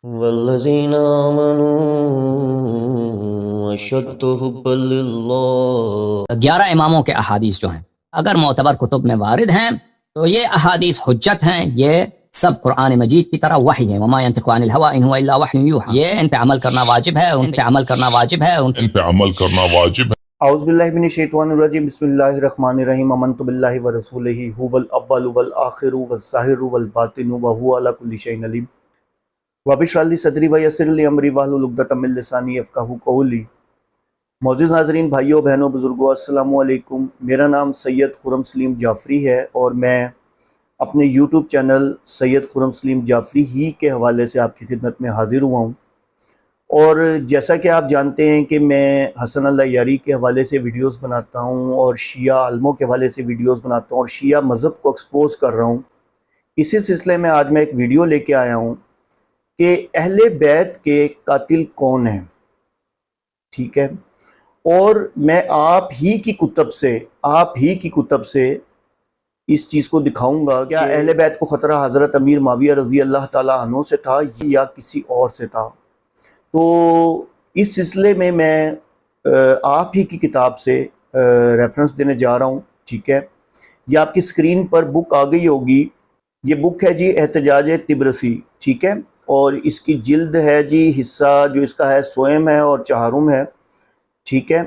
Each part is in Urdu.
والذین آمنوا اشد حبا للہ۔ 11 اماموں کے احادیث جو ہیں اگر معتبر کتب میں وارد ہیں تو یہ احادیث حجت ہیں، یہ سب قرآن مجید کی طرح وحی ہے۔ وما ينطق عن الهوى ان هو الا وحی یوحى، یہ ان پہ عمل کرنا واجب ہے، ان پہ عمل کرنا واجب ہے، ان پہ عمل کرنا واجب ہے۔ اعوذ باللہ من الشیطان الرجیم، بسم اللہ الرحمن الرحیم۔ آمنت باللہ ورسولہ هو الاول والآخر والظاہر والباطن وهو علی کل شیء علیم۔ رب اشرح لی صدری ویسر لی امری واحلل عقدۃ من لسانی یفقہوا قولی۔ معزز ناظرین، بھائیوں بہنوں بزرگوں، السلام علیکم۔ میرا نام سید خرم سلیم جعفری ہے اور میں اپنے یوٹیوب چینل سید خرم سلیم جعفری ہی کے حوالے سے آپ کی خدمت میں حاضر ہوا ہوں۔ اور جیسا کہ آپ جانتے ہیں کہ میں حسن اللہ یاری کے حوالے سے ویڈیوز بناتا ہوں اور شیعہ عالموں کے حوالے سے ویڈیوز بناتا ہوں اور شیعہ مذہب کو ایکسپوز کر رہا ہوں۔ اسی سلسلے میں آج میں ایک ویڈیو لے کے آیا ہوں کہ اہل بیت کے قاتل کون ہیں، ٹھیک ہے؟ اور میں آپ ہی کی کتب سے اس چیز کو دکھاؤں گا کہ اہل بیت کو خطرہ حضرت امیر معاویہ رضی اللہ تعالیٰ عنہ سے تھا یا کسی اور سے تھا۔ تو اس سلسلے میں آپ ہی کی کتاب سے ریفرنس دینے جا رہا ہوں، ٹھیک ہے؟ یہ آپ کی سکرین پر بک آ گئی ہوگی، یہ بک ہے جی احتجاج طبرسی، ٹھیک ہے؟ اور اس کی جلد ہے جی، حصہ جو اس کا ہے سوئم ہے اور چہارم ہے، ٹھیک ہے؟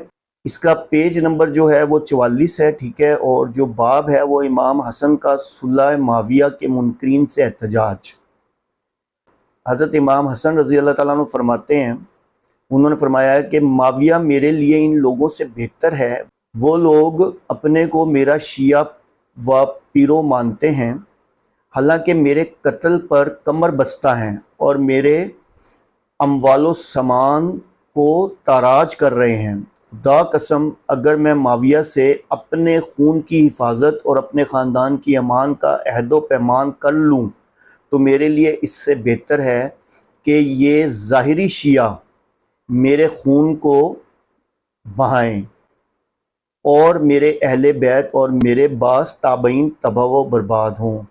اس کا پیج نمبر جو ہے وہ 44 ہے، ٹھیک ہے؟ اور جو باب ہے وہ امام حسن کا صلح معاویہ کے منکرین سے احتجاج۔ حضرت امام حسن رضی اللہ تعالیٰ عنہ فرماتے ہیں، انہوں نے فرمایا ہے کہ معاویہ میرے لیے ان لوگوں سے بہتر ہے، وہ لوگ اپنے کو میرا شیعہ و پیرو مانتے ہیں، حالانکہ میرے قتل پر کمر بستہ ہیں اور میرے اموال و سامان کو تاراج کر رہے ہیں۔ خدا قسم اگر میں معاویہ سے اپنے خون کی حفاظت اور اپنے خاندان کی امان کا عہد و پیمان کر لوں تو میرے لیے اس سے بہتر ہے کہ یہ ظاہری شیعہ میرے خون کو بہائیں اور میرے اہل بیت اور میرے بعض تابعین تباہ و برباد ہوں۔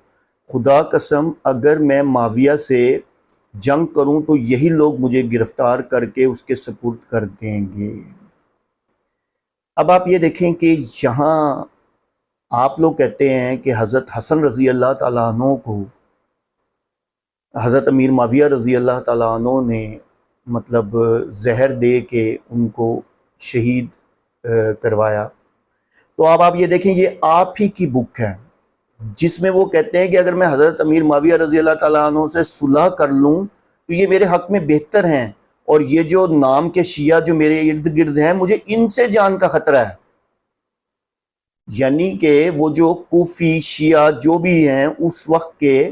خدا قسم اگر میں معاویہ سے جنگ کروں تو یہی لوگ مجھے گرفتار کر کے اس کے سپرد کر دیں گے۔ اب آپ یہ دیکھیں کہ یہاں آپ لوگ کہتے ہیں کہ حضرت حسن رضی اللہ تعالیٰ عنہ کو حضرت امیر معاویہ رضی اللہ تعالیٰ عنہ نے مطلب زہر دے کے ان کو شہید کروایا۔ تو اب آپ یہ دیکھیں، یہ آپ ہی کی بک ہے جس میں وہ کہتے ہیں کہ اگر میں حضرت امیر معاویہ رضی اللہ تعالیٰ عنہ سے صلح کر لوں تو یہ میرے حق میں بہتر ہیں، اور یہ جو نام کے شیعہ جو میرے ارد گرد ہیں مجھے ان سے جان کا خطرہ ہے۔ یعنی کہ وہ جو کوفی شیعہ جو بھی ہیں اس وقت کے،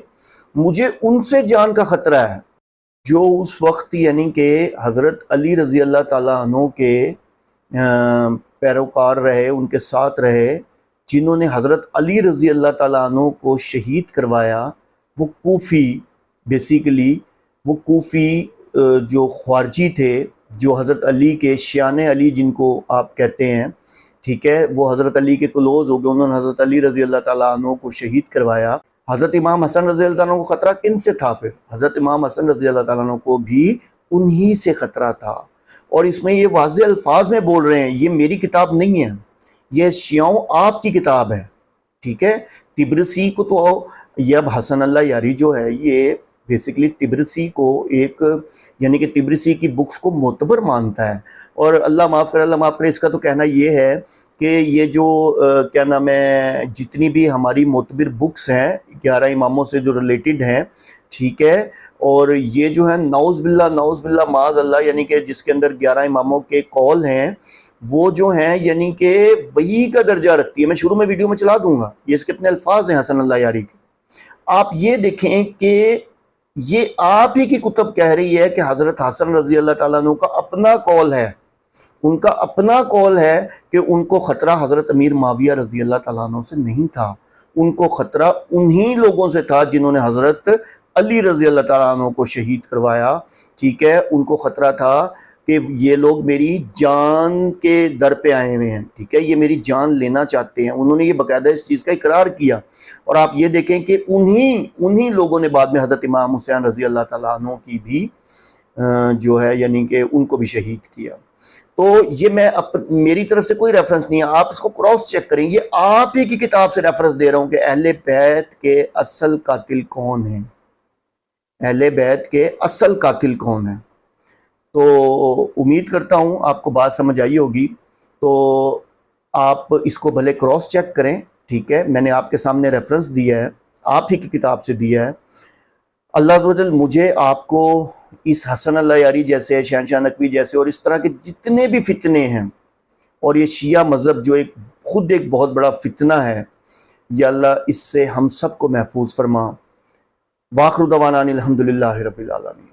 مجھے ان سے جان کا خطرہ ہے جو اس وقت یعنی کہ حضرت علی رضی اللہ تعالیٰ عنہ کے پیروکار رہے، ان کے ساتھ رہے، جنہوں نے حضرت علی رضی اللہ تعالیٰ عنہ کو شہید کروایا۔ وہ کوفی بیسیکلی وہ کوفی جو خوارجی تھے، جو حضرت علی کے شیان علی جن کو آپ کہتے ہیں، ٹھیک ہے؟ وہ حضرت علی کے کلوز ہو گئے، انہوں نے حضرت علی رضی اللہ تعالیٰ عنہ کو شہید کروایا۔ حضرت امام حسن رضی اللہ تعالیٰ عنہ کو خطرہ کن سے تھا؟ پھر حضرت امام حسن رضی اللہ تعالیٰ عنہ کو بھی انہی سے خطرہ تھا، اور اس میں یہ واضح الفاظ میں بول رہے ہیں، یہ میری کتاب نہیں ہے، یہ شیعوں آپ کی کتاب ہے، ٹھیک ہے؟ طبرسی کو تو یہ اب حسن اللہ یاری جو ہے یہ بیسیکلی طبرسی کو ایک یعنی کہ طبرسی کی بکس کو معتبر مانتا ہے، اور اللہ معاف کرے اس کا تو کہنا یہ ہے کہ یہ جو کیا نام ہے جتنی بھی ہماری معتبر بکس ہیں 11 اماموں سے جو ریلیٹڈ ہیں، ٹھیک ہے؟ اور یہ جو ہے نعوذ باللہ معاذ اللہ، یعنی کہ جس کے اندر 11 اماموں کے قول ہیں، وہ جو ہیں یعنی کہ وہی کا درجہ رکھتی ہے۔ میں شروع میں ویڈیو میں چلا دوں گا، یہ اس کے اپنے الفاظ ہیں حسن اللہ یاری کے۔ آپ یہ دیکھیں کہ یہ آپ ہی کی کتب کہہ رہی ہے کہ حضرت حسن رضی اللہ تعالیٰ عنہ کا اپنا قول ہے، ان کا اپنا قول ہے کہ ان کو خطرہ حضرت امیر معاویہ رضی اللہ تعالیٰ عنہ سے نہیں تھا، ان کو خطرہ انہی لوگوں سے تھا جنہوں نے حضرت علی رضی اللہ تعالیٰ عنہ کو شہید کروایا، ٹھیک ہے؟ ان کو خطرہ تھا کہ یہ لوگ میری جان کے در پہ آئے ہوئے ہیں، ٹھیک ہے، یہ میری جان لینا چاہتے ہیں. انہوں نے یہ باقاعدہ اس چیز کا اقرار کیا. اور آپ یہ دیکھیں کہ انہی لوگوں نے بعد میں حضرت امام حسین رضی اللہ تعالیٰ عنہ کی بھی جو ہے یعنی کہ ان کو بھی شہید کیا. تو یہ میری طرف سے کوئی ریفرنس نہیں ہے، آپ اس کو کراس چیک کریں. یہ آپ ہی کی کتاب سے ریفرنس دے رہا ہوں کہ اہل بیت کے اصل قاتل کون ہیں، اہل بیت کے اصل قاتل کون ہیں. تو امید کرتا ہوں آپ کو بات سمجھ آئی ہوگی. تو آپ اس کو بھلے کراس چیک کریں، ٹھیک ہے. میں نے آپ کے سامنے ریفرنس دیا ہے، آپ ہی کی کتاب سے دیا ہے. اللہ عز و جل مجھے آپ کو اس حسن اللہ یاری جیسے، شہنشاہ نقوی جیسے اور اس طرح کے جتنے بھی فتنے ہیں، اور یہ شیعہ مذہب جو خود ایک بہت بڑا فتنہ ہے، یا اللہ اس سے ہم سب کو محفوظ فرما. وآخر دعوانا الحمدللہ رب العالمین.